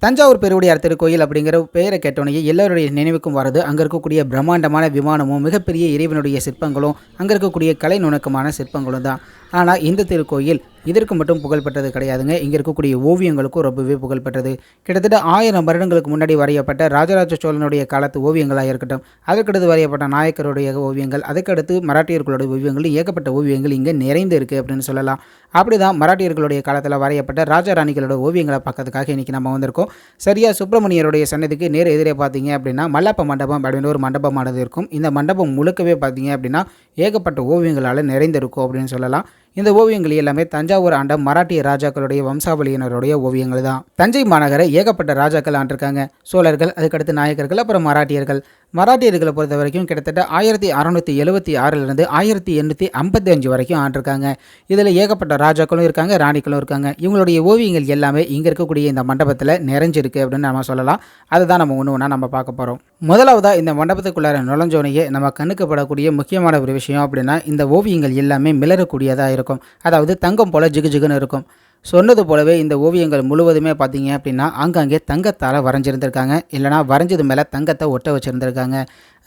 தஞ்சாவூர் பெருவுடையார் திருக்கோயில் அப்படிங்கிற பெயரை கேட்டோன்னே எல்லோருடைய நினைவுக்கும் வரது அங்கே இருக்கக்கூடிய பிரம்மாண்டமான விமானமும் மிகப்பெரிய இறைவனுடைய சிற்பங்களும் அங்கே இருக்கக்கூடிய கலை நுணுக்கமான சிற்பங்களும் தான். ஆனால் இந்த திருக்கோயில் இதற்கு மட்டும் புகழ்பெற்றது கிடையாதுங்க. இங்கே இருக்கக்கூடிய ஓவியங்களுக்கும் ரொம்பவே புகழ்பெற்றது. கிட்டத்தட்ட 1000 வருடங்களுக்கு முன்னாடி வரையப்பட்ட ராஜராஜ சோழனுடைய காலத்து ஓவியங்களாக இருக்கட்டும், அதற்கடுத்து வரையப்பட்ட நாயக்கருடைய ஓவியங்கள், அதுக்கடுத்து மராட்டியர்களுடைய ஓவியங்கள், ஏகப்பட்ட ஓவியங்கள் இங்கே நிறைந்து இருக்குது அப்படின்னு சொல்லலாம். அப்படிதான் மராட்டியர்களுடைய காலத்தில் வரையப்பட்ட ராஜாராணிகளோட ஓவியங்களை பார்க்கறதுக்காக இன்றைக்கி நம்ம வந்திருக்கோம். சரியாக சுப்பிரமணியருடைய சன்னதிக்கு நேர் எதிரே பார்த்தீங்க அப்படின்னா மல்லப்ப மண்டபம் அப்படின்னு ஒரு மண்டபமானது இருக்கும். இந்த மண்டபம் முழுக்கவே பார்த்தீங்க அப்படின்னா ஏகப்பட்ட ஓவியங்களால் நிறைந்திருக்கும் அப்படின்னு சொல்லலாம். இந்த ஓவியங்கள் எல்லாமே தஞ்சாவூர் ஆண்ட மராட்டிய ராஜாக்களுடைய வம்சாவளியினருடைய ஓவியங்கள் தான். தஞ்சை மாநகரை ஏகப்பட்ட ராஜாக்கள் ஆண்டிருக்காங்க. சோழர்கள், அதுக்கடுத்து நாயக்கர்கள், அப்புறம் மராட்டியர்கள். மராட்டியர்களை பொறுத்த வரைக்கும் கிட்டத்தட்ட 1676 1855 வரைக்கும் ஆண்டிருக்காங்க. இதில் ஏகப்பட்ட ராஜாக்களும் இருக்காங்க, ராணிகளும் இருக்காங்க. இவங்களுடைய ஓவியங்கள் எல்லாமே இங்கே இருக்கக்கூடிய இந்த மண்டபத்தில் நிறைஞ்சிருக்கு அப்படின்னு நம்ம சொல்லலாம். அதை தான் நம்ம ஒன்று ஒன்றா நம்ம பார்க்க போகிறோம். முதலாவதாக இந்த மண்டபத்துக்குள்ளார நுழைஞ்சோனையே நம்ம கண்ணுக்கு படக்கூடிய முக்கியமான ஒரு விஷயம் அப்படின்னா இந்த ஓவியங்கள் எல்லாமே மிளறக்கூடியதாக இருக்கும். அதாவது தங்கம் போல ஜிகுஜிகுன்னு இருக்கும். சொன்னது போலவே இந்த ஓவியங்கள் முழுவதுமே பார்த்தீங்க அப்படின்னா ஆங்காங்கே தங்கத்தால் வரைஞ்சிருந்திருக்காங்க. இல்லைனா வரைஞ்சது மேலே தங்கத்தை ஒட்ட வச்சுருந்துருக்காங்க.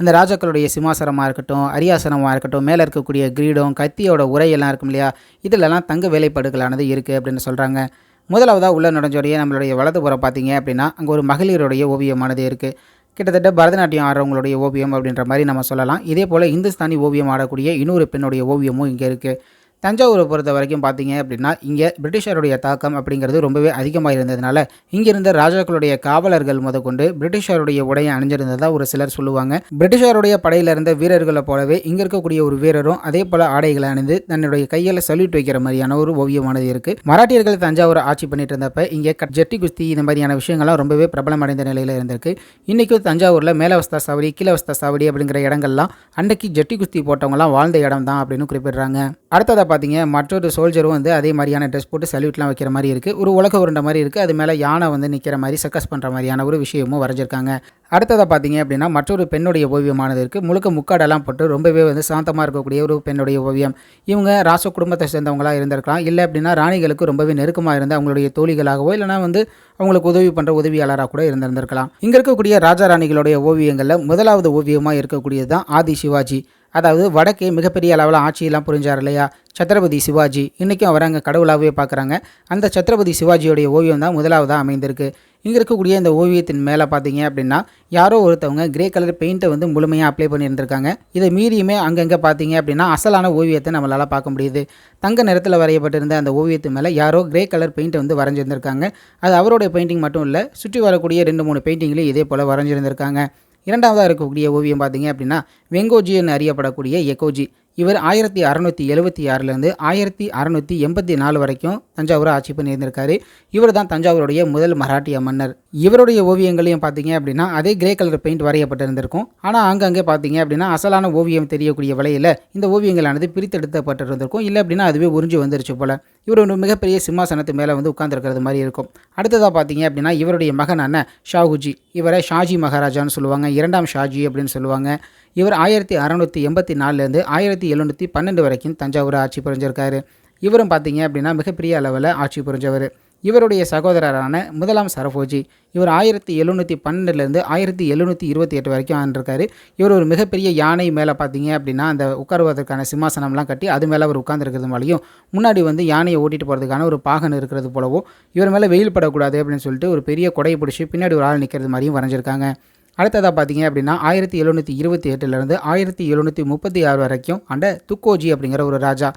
அந்த ராஜாக்களுடைய சிம்மாசனமாக இருக்கட்டும், அரியாசனமாக இருக்கட்டும், மேலே இருக்கக்கூடிய கிரீடம், கத்தியோட உரையெல்லாம் இருக்கும் இல்லையா, இதிலெல்லாம் தங்க வேலைப்பாடுகளானது இருக்குது அப்படின்னு சொல்கிறாங்க. முதலாவதாக உள்ள நுழைஞ்சோடைய நம்மளுடைய வலதுபுறம் பார்த்தீங்க அப்படின்னா அங்கே ஒரு மகளிருடைய ஓவியமானது இருக்குது. கிட்டத்தட்ட பரதநாட்டியம் ஆடுறவங்களுடைய ஓவியம் அப்படின்ற மாதிரி நம்ம சொல்லலாம். இதே போல் இந்துஸ்தானி ஓவியம் ஆடக்கூடிய இன்னொரு பெண்ணுடைய ஓவியமும் இங்கே இருக்குது. தஞ்சாவூரை பொறுத்த வரைக்கும் பார்த்தீங்க அப்படின்னா இங்கே பிரிட்டிஷாருடைய தாக்கம் அப்படிங்கிறது ரொம்பவே அதிகமாக இருந்ததுனால இங்கிருந்த ராஜாக்களுடைய காவலர்கள் முதற்கொண்டு பிரிட்டிஷாருடைய உடையை அணிஞ்சிருந்ததாக ஒரு சிலர் சொல்லுவாங்க. பிரிட்டிஷாருடைய படையில் இருந்த வீரர்களை போலவே இங்கே இருக்கக்கூடிய ஒரு வீரரும் அதே போல் ஆடைகளை அணிந்து தன்னுடைய கையில் சல்யூட் வைக்கிற மாதிரியான ஒரு ஓவியமானது இருக்குது. மராட்டியர்கள் தஞ்சாவூரை ஆட்சி பண்ணிட்டு இருந்தப்ப இங்கே ஜெட்டி குஸ்தி இந்த மாதிரியான விஷயங்கள்லாம் ரொம்பவே பிரபலம் அடைந்த நிலையில் இருந்திருக்கு. இன்றைக்கும் தஞ்சாவூரில் மேலவஸ்தா சாவடி, கீழவஸ்தா சாவடி அப்படிங்கிற இடங்கள்லாம் அன்றைக்கி ஜெட்டி குஸ்தி போட்டவங்கலாம் வாழ்ந்த இடம் தான் அப்படின்னு குறிப்பிடுறாங்க. அடுத்ததாக பார்த்தீங்க மற்றொரு சோல்ஜரும் வந்து அதே மாதிரியான ட்ரெஸ் போட்டு சல்யூட்லாம் வைக்கிற மாதிரி இருக்குது. ஒரு உலக உருண்ட மாதிரி இருக்குது. அது மேலே யானை வந்து நிற்கிற மாதிரி சக்கஸ் பண்ணுற மாதிரியான ஒரு விஷயமும் வரைஞ்சிருக்காங்க. அடுத்ததாக பார்த்தீங்க அப்படின்னா மற்றொரு பெண்ணுடைய ஓவியமானது இருக்குது. முழுக்க முக்காடெல்லாம் போட்டு ரொம்பவே வந்து சாந்தமாக இருக்கக்கூடிய ஒரு பெண்ணுடைய ஓவியம். இவங்க ராச குடும்பத்தை சேர்ந்தவங்களாக இருந்திருக்கலாம். இல்லை அப்படின்னா ராணிகளுக்கு ரொம்பவே நெருக்கமாக இருந்து அவங்களுடைய தோழிகளாகவோ இல்லைனா வந்து அவங்களுக்கு உதவி பண்ணுற உதவியாளராக கூட இருந்திருந்திருக்கலாம். இங்கே இருக்கக்கூடிய ராஜா ராணிகளுடைய ஓவியங்களில் முதலாவது ஓவியமாக இருக்கக்கூடியது தான் ஆதி சிவாஜி. அதாவது வடக்கே மிகப்பெரிய அளவில் ஆட்சியெல்லாம் புரிஞ்சார் இல்லையா சத்ரபதி சிவாஜி. இன்றைக்கும் அவர் அங்கே கடவுளாகவே பார்க்குறாங்க. அந்த சத்ரபதி சிவாஜியோடைய ஓவியம் தான் முதலாவதாக அமைந்திருக்கு. இங்கே இருக்கக்கூடிய இந்த ஓவியத்தின் மேலே பார்த்தீங்க அப்படின்னா யாரோ ஒருத்தவங்க கிரே கலர் பெயிண்ட்டை வந்து முழுமையாக அப்ளை பண்ணியிருந்திருக்காங்க. இதை மீறியுமே அங்கங்கே பார்த்தீங்க அப்படின்னா அசலான ஓவியத்தை நம்மளால் பார்க்க முடியுது. தங்க நிறத்தில் வரையப்பட்டிருந்த அந்த ஓவியத்து மேலே யாரோ கிரே கலர் பெயிண்ட்டை வந்து வரைஞ்சிருந்திருக்காங்க. அது அவருடைய பெயிண்டிங் மட்டும் இல்லை, சுற்றி வரக்கூடிய 2-3 பெயிண்டிங்லேயும் இதே போல் வரைஞ்சிருந்திருக்காங்க. இரண்டாவதாக இருக்கக்கூடிய ஓவியம் பார்த்தீங்க அப்படின்னா வெங்கோஜி என்று அறியப்படக்கூடிய எக்கோஜி. இவர் 1676 1684 வரைக்கும் தஞ்சாவூரை ஆட்சி பண்ணியிருந்திருக்காரு. இவர் தான் தஞ்சாவூருடைய முதல் மராட்டிய மன்னர். இவருடைய ஓவியங்களையும் பார்த்தீங்க அப்படின்னா அதே கிரே கலர் பெயிண்ட் வரையப்பட்டிருந்திருக்கும். ஆனால் அங்கங்கே பார்த்தீங்க அப்படின்னா அசலான ஓவியம் தெரியக்கூடிய வகையில் இந்த ஓவியங்களானது பிரித்தெடுக்கப்பட்டிருந்திருக்கும். இல்லை அப்படின்னா அதுவே உறிஞ்சி வந்துருச்சு போல். இவர் ஒரு மிகப்பெரிய சிம்மாசனத்து மேலே வந்து உட்கார்ந்துருக்கிறது மாதிரி இருக்கும். அடுத்ததாக பார்த்தீங்க அப்படின்னா இவருடைய மகனான ஷாஹுஜி, இவரை ஷாஜி மகாராஜான்னு சொல்லுவாங்க, 2ஆம் ஷாஜி அப்படின்னு சொல்லுவாங்க. இவர் 1684 1712 வரைக்கும் தஞ்சாவூரை ஆட்சி புரிஞ்சிருக்காரு. இவரும் பார்த்தீங்க அப்படின்னா மிகப்பெரிய அளவில் ஆட்சி புரிஞ்சவர். இவருடைய சகோதரரான முதலாம் சரபோஜி, இவர் 1712 1728 வரைக்கும் ஆண்டிருக்காரு. இவர் ஒரு மிகப்பெரிய யானை மேலே பார்த்தீங்க அப்படின்னா அந்த உட்காருவதற்கான சிம்மாசனம்லாம் கட்டி அது மேலே அவர் உட்கார்ந்துருக்கிறது மேலேயும் முன்னாடி வந்து யானையை ஓட்டிகிட்டு போகிறதுக்கான ஒரு பாகன் இருக்கிறது போலவும் இவர் மேலே வெயில் படக்கூடாது அப்படின்னு சொல்லிட்டு ஒரு பெரிய கொடையை பிடிச்சி பின்னாடி ஒரு ஆள் நிற்கிறது மாதிரியும் வரைஞ்சிருக்காங்க. அடுத்ததாக பார்த்தீங்க அப்படின்னா 1728 1736 வரைக்கும் ஆண்ட துக்கோஜி அப்படிங்கிற ஒரு ராஜா.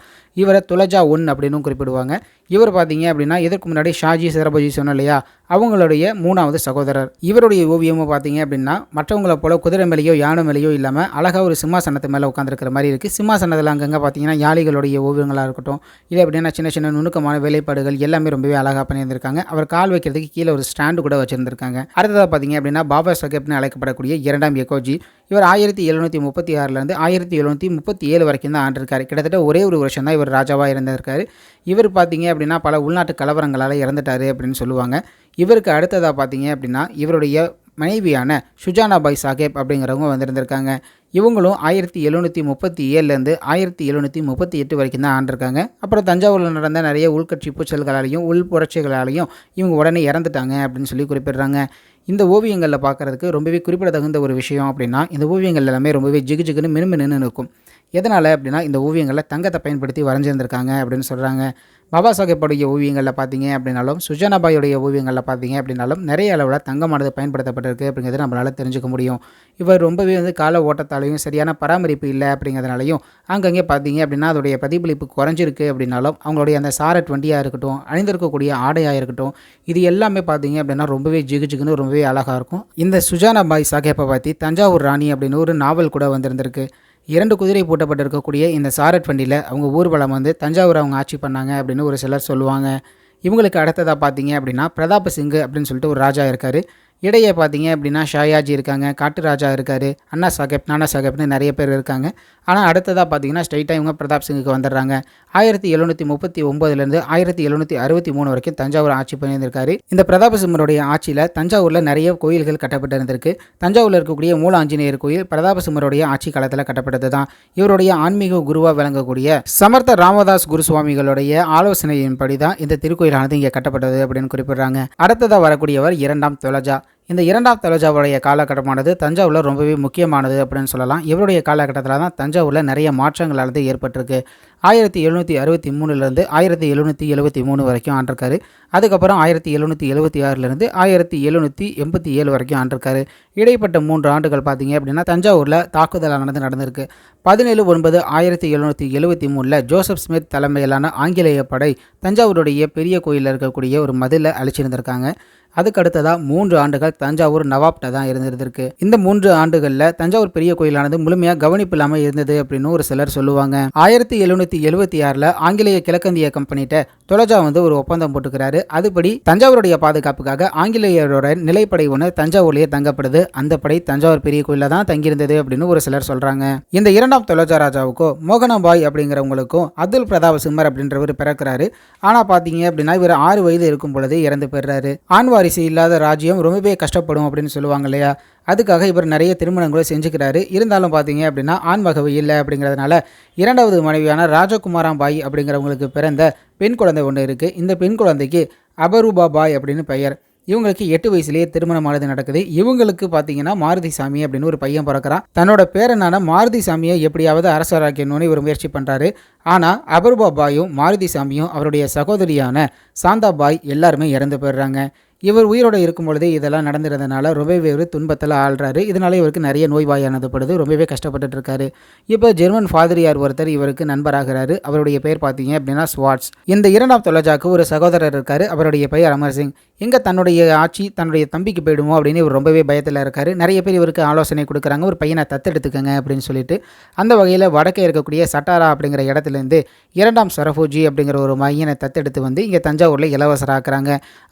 இவரை துலஜா ஒன் அப்படின்னு குறிப்பிடுவாங்க. இவர் பார்த்தீங்க அப்படின்னா இதற்கு முன்னாடி ஷாஜி சரபோஜி சொன்ன இல்லையா அவங்களுடைய 3ஆவது சகோதரர். இவருடைய ஓவியமும் பார்த்தீங்க அப்படின்னா மற்றவங்களை போல குதிரை மேலேயோ யானை மேலேயோ இல்லாமல் அழகாக ஒரு சிம்மாசனத்து மேலே உட்காந்துருக்கிற மாதிரி இருக்குது. சிம்மாசனத்தில் அங்கங்கே பார்த்தீங்கன்னா யாளிகளுடைய ஓவியங்களாக இருக்கட்டும், இது அப்படின்னா சின்ன சின்ன நுணுக்கமான வேலைப்பாடுகள் எல்லாமே ரொம்பவே அழகாக பண்ணியிருந்திருக்காங்க. அவர் கால் வைக்கிறதுக்கு கீழே ஒரு ஸ்டாண்டு கூட வச்சுருந்துருக்காங்க. அடுத்ததாக பார்த்தீங்க அப்படின்னா பாபா சாஹேப்னு அழைக்கப்படக்கூடிய 2ஆம் எக்கோஜி. இவர் 1736 1737 வரைக்கும் தான் ஆண்டிருக்காரு. கிட்டத்தட்ட ஒரே ஒரு வருஷம் தான் இவர் ராஜாவாக இருந்திருக்காரு. இவர் பார்த்தீங்க அப்படின்னா பல உள்நாட்டு கலவரங்களால் இறந்துட்டார் அப்படின்னு சொல்லுவாங்க. இவருக்கு அடுத்ததாக பார்த்தீங்க அப்படின்னா இவருடைய மனைவியான சுஜானாபாய் சாஹேப் அப்படிங்கிறவங்க வந்திருந்திருக்காங்க. இவங்களும் 1737லேருந்து 1738 வரைக்கும் தான் ஆண்டிருக்காங்க. அப்புறம் தஞ்சாவூரில் நடந்த நிறைய உள்கட்சி பூச்சல்களாலையும் உள் புரட்சிகளாலையும் இவங்க உடனே இறந்துட்டாங்க அப்படின்னு சொல்லி குறிப்பிடுறாங்க. இந்த ஓவியங்களில் பார்க்குறதுக்கு ரொம்பவே குறிப்பிடத்தகுந்த ஒரு விஷயம் அப்படின்னா, இந்த ஓவியங்கள் எல்லாமே ரொம்பவே ஜிகு ஜிகுன்னு மினுமினுன்னு இருக்கும். எதனால் அப்படின்னா, இந்த ஓவியங்களில் தங்கத்தை பயன்படுத்தி வரைஞ்சிருந்திருக்காங்க அப்படின்னு சொல்கிறாங்க. பாபா சாஹேப்புடைய ஓவியங்களில் பார்த்தீங்க அப்படின்னாலும், சுஜானாபாயுடைய ஓவியங்களில் பார்த்தீங்க அப்படின்னாலும் நிறைய அளவில் தங்கமானது பயன்படுத்தப்பட்டிருக்கு அப்படிங்கிறது நம்மளால் தெரிஞ்சுக்க முடியும். இவர் ரொம்பவே கால ஓட்டத்தாலையும் சரியான பராமரிப்பு இல்லை அப்படிங்கிறதுனாலையும் அங்கங்கே பார்த்தீங்க அப்படின்னா அதோடைய பிரதிபலிப்பு குறைஞ்சிருக்கு அப்படின்னாலும், அவங்களுடைய அந்த சாரட் வண்டியாக இருக்கட்டும், அணிந்திருக்கக்கூடிய ஆடையாக இருக்கட்டும், இது எல்லாமே பார்த்தீங்க அப்படின்னா ரொம்பவே ஜிகு ஜிகுன்னு ரொம்பவே அழகாக இருக்கும். இந்த சுஜானாபாய் சாஹேப்பை பற்றி தஞ்சாவூர் ராணி அப்படின்னு ஒரு நாவல் கூட வந்திருந்திருக்கு. 2 குதிரை பூட்டப்பட்டிருக்கக்கூடிய இந்த சாரட் வண்டியில் அவங்க ஊர்வலம் தஞ்சாவூர் அவங்க ஆட்சி பண்ணாங்க அப்படின்னு ஒரு சிலர் சொல்லுவாங்க. இவங்களுக்கு அடுத்ததாக பார்த்தீங்க அப்படின்னா பிரதாப சிங்கு அப்படின்னு சொல்லிட்டு ஒரு ராஜா இருக்கார். இடையே பார்த்தீங்க அப்படின்னா ஷாயாஜி இருக்காங்க, காட்டு ராஜா இருக்கார், அண்ணா சாஹேப், நானா சாஹேப்னு நிறைய பேர் இருக்காங்க. ஆனால் அடுத்ததாக பார்த்தீங்கன்னா ஸ்ட்ரைட்டாக இவங்க பிரதாப் சிங்குக்கு வந்துடுறாங்க. 1739லேருந்து 1763 வரைக்கும் தஞ்சாவூர் ஆட்சி பண்ணியிருந்திருக்காரு. இந்த பிரதாப சிம்மருடைய ஆட்சியில் தஞ்சாவூரில் நிறைய கோயில்கள் கட்டப்பட்டு இருந்திருக்கு. தஞ்சாவூரில் இருக்கக்கூடிய மூல ஆஞ்சநேயர் கோயில் பிரதாப சிம்மருடைய ஆட்சி காலத்தில் கட்டப்பட்டது தான். இவருடைய ஆன்மீக குருவாக விளங்கக்கூடிய சமர்த்த ராமதாஸ் குருசுவாமிகளுடைய ஆலோசனையின்படி தான் இந்த திருக்கோயிலானது இங்கே கட்டப்பட்டது அப்படின்னு குறிப்பிடுறாங்க. அடுத்ததாக வரக்கூடியவர் 2ஆம் தொலஜா. இந்த 2ஆம் தொலஜாவுடைய காலகட்டமானது தஞ்சாவூரில் ரொம்பவே முக்கியமானது அப்படின்னு சொல்லலாம். இவருடைய காலகட்டத்தில் தான் தஞ்சாவூரில் நிறைய மாற்றங்களானது ஏற்பட்டிருக்கு. 1763லேருந்து 1773 வரைக்கும் ஆண்டிருக்காரு. அதுக்கப்புறம் 1776லேருந்து 1787 வரைக்கும் ஆண்டிருக்காரு. இடைப்பட்ட 3 ஆண்டுகள் பார்த்தீங்க அப்படின்னா தஞ்சாவூரில் தாக்குதலானது நடந்திருக்கு. 17/9/1773 ஜோசப் ஸ்மித் தலைமையிலான ஆங்கிலேய படை தஞ்சாவூருடைய பெரிய கோயிலில் இருக்கக்கூடிய ஒரு மதிலை அழிச்சிருந்திருக்காங்க. அதுக்கு அடுத்ததாக 3 ஆண்டுகள் தஞ்சாவூர் நவாப்ட தான் இருந்திருக்கு. இந்த 3 ஆண்டுகளில் தஞ்சாவூர் பெரிய கோயிலானது முழுமையாக கவனிப்பு இல்லாமல் இருந்தது அப்படின்னு ஒரு சிலர் சொல்லுவாங்க. 1776 ஆங்கிலேய கிழக்கிந்திய கம்பெனிட்ட தொலஜா ஒரு ஒப்பந்தம் போட்டுக்கிறாரு. அதுபடி தஞ்சாவூருடைய பாதுகாப்புக்காக ஆங்கிலேயரோட நிலைப்படை ஒன்று தஞ்சாவூர்லேயே தங்கப்படுது. அந்த படை தஞ்சாவூர் பெரிய கோயிலில் தான் தங்கியிருந்தது அப்படின்னு ஒரு சிலர் சொல்றாங்க. இந்த 2ஆம் தொலஜா ராஜாவுக்கும் மோகனபாய் அப்படிங்கிறவங்களுக்கும் அப்துல் பிரதாப் சிம்மர் அப்படின்றவர் பிறக்கிறாரு. ஆனால் பார்த்தீங்க அப்படின்னா இவர் 6 வயது இருக்கும் பொழுது இறந்து போயிடுறாரு. ஆண்வாரிசு இல்லாத ராஜ்யம் ரொம்பவே கஷ்டப்படும் அப்படின்னு சொல்லுவாங்க இல்லையா, அதுக்காக இவர் நிறைய திருமணங்களும் செஞ்சுக்கிறாரு. இருந்தாலும் பார்த்தீங்க அப்படின்னா ஆண் வகை இல்லை அப்படிங்கிறதுனால 2வது மனைவியான ராஜகுமாராபாய் அப்படிங்கிறவங்களுக்கு பிறந்த பெண் குழந்தை ஒன்று இருக்குது. இந்த பெண் குழந்தைக்கு அபரூபா பாய் அப்படின்னு பெயர். இவங்களுக்கு 8 வயசுலேயே திருமணமானது நடக்குது. இவங்களுக்கு பார்த்தீங்கன்னா மாருதி சாமி அப்படின்னு ஒரு பையன் பிறக்கிறான். தன்னோட பேரனான மாருதி சாமியை எப்படியாவது அரசராக்கணும்னு இவர் முயற்சி பண்ணுறாரு. ஆனால் அபரூபா பாயும் மாருதி சாமியும் அவருடைய சகோதரியான சாந்தாபாய் எல்லாருமே இறந்து போயிடுறாங்க. இவர் உயிரோடு இருக்கும் பொழுதே இதெல்லாம் நடந்துறதுனால ரொம்பவே ஒரு துன்பத்தில் ஆள்றாரு. இதனால இவருக்கு நிறைய நோய்வாயானது படுது. ரொம்பவே கஷ்டப்பட்டு இருக்காரு. இப்போ ஜெர்மன் ஃபாதரியார் ஒருத்தர் இவருக்கு நண்பராகிறாரு. அவருடைய பெயர் பார்த்தீங்க அப்படின்னா ஸ்வாட்ஸ். இந்த 2ஆம் தொலஜாக்கு ஒரு சகோதரர் இருக்காரு. அவருடைய பெயர் அமர் சிங். எங்கே தன்னுடைய ஆட்சி தன்னுடைய தம்பிக்கு போயிடுமோ அப்படின்னு இவர் ரொம்பவே பயத்தில் இருக்காரு. நிறைய பேர் இவருக்கு ஆலோசனை கொடுக்குறாங்க, ஒரு பையனை தத்தெடுத்துக்கங்க அப்படின்னு சொல்லிட்டு. அந்த வகையில் வடக்கே இருக்கக்கூடிய சட்டாரா அப்படிங்கிற இடத்துலேருந்து 2ஆம் சரபோஜி அப்படிங்கிற ஒரு மையனை தத்தெடுத்து இங்கே தஞ்சாவூரில் இளவரசராக்குறாங்க.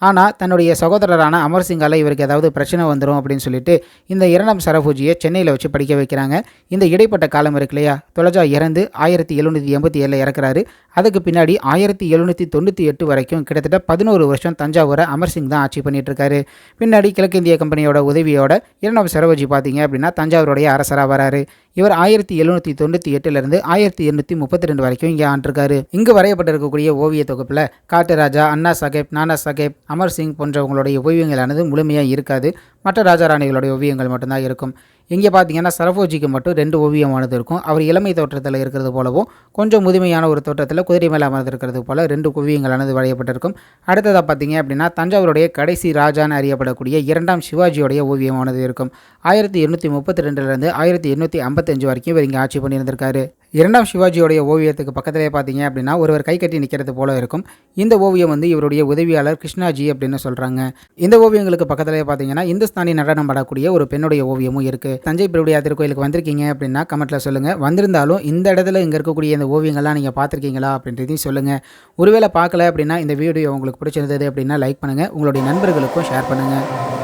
ஆனால் தன்னுடைய சகோதரரான அமர் சிங்கால் இவருக்கு ஏதாவது பிரச்சனை வந்துடும் அப்படின்னு சொல்லிட்டு இந்த 2ஆம் சரபோஜியை சென்னையில் வச்சு படிக்க வைக்கிறாங்க. இந்த இடைப்பட்ட காலம் இருக்கு இல்லையா, தொலஜா இறந்து 1787 இறக்குறாரு. அதுக்கு பின்னாடி 1798 வரைக்கும் கிட்டத்தட்ட 11 வருஷம் தஞ்சாவூரை அமர் சிங் தான் ஆட்சி பண்ணிட்டு இருக்காரு. பின்னாடி கிழக்கிந்திய கம்பெனியோட உதவியோட 2ஆம் சரபோஜி பார்த்தீங்க அப்படின்னா தஞ்சாவூருடைய அரசராக வராரு. இவர் 1798லேருந்து 1832 வரைக்கும் இங்கே ஆண்டிருக்காரு. இங்கு வரையப்பட்டிருக்கக்கூடிய ஓவிய தொகுப்பில் காட்டு ராஜா, அண்ணா சாஹேப், நானா சாஹேப், அமர் சிங் போன்றவங்களுடைய ஓவியங்களானது முழுமையாக இருக்காது. மற்ற ராஜாராணிகளுடைய ஓவியங்கள் மட்டும்தான் இருக்கும். இங்கே பார்த்தீங்கன்னா சரபோஜிக்கு மட்டும் 2 ஓவியமானது இருக்கும். அவர் இளமை தோற்றத்தில் இருக்கிறது போலவும் கொஞ்சம் முதுமையான ஒரு தோற்றத்தில் குதிரை மேலே அமர்ந்திருக்கிறது போல 2 ஓவியங்களானது வரையப்பட்டிருக்கும். அடுத்ததாக பார்த்தீங்க அப்படின்னா தஞ்சாவூருடைய கடைசி ராஜான்னு அறியப்படக்கூடிய 2ஆம் சிவாஜியோடைய ஓவியமானது இருக்கும். 1832லேருந்து 1855 வரைக்கும் இவர் இங்கே ஆட்சி பண்ணியிருந்திருக்காரு. 2ஆம் சிவாஜியோடைய ஓவியத்துக்கு பக்கத்திலே பார்த்தீங்க அப்படின்னா ஒருவர் கை கட்டி நிற்கிறது போல இருக்கும். இந்த ஓவியம் இவருடைய உதவியாளர் கிருஷ்ணாஜி அப்படின்னு சொல்கிறாங்க. இந்த ஓவியங்களுக்கு பக்கத்திலே பார்த்தீங்கன்னா இந்துஸ்தானி நடனம் படக்கூடிய ஒரு பெண்ணுடைய ஓவியமும் இருக்குது. தஞ்சை பெருவுடையா திருக்கோயிலுக்கு வந்திருக்கீங்க அப்படின்னா கமெண்ட்டில் சொல்லுங்கள். வந்திருந்தாலும் இந்த இடத்துல இங்கே இருக்கக்கூடிய இந்த ஓவியங்கள்லாம் நீங்கள் பார்த்துருக்கீங்களா அப்படின்றதையும் சொல்லுங்கள். ஒருவேளை பார்க்கல அப்படின்னா இந்த வீடியோ உங்களுக்கு பிடிச்சிருந்தது அப்படின்னா லைக் பண்ணுங்கள். உங்களுடைய நண்பர்களுக்கும் ஷேர் பண்ணுங்கள்.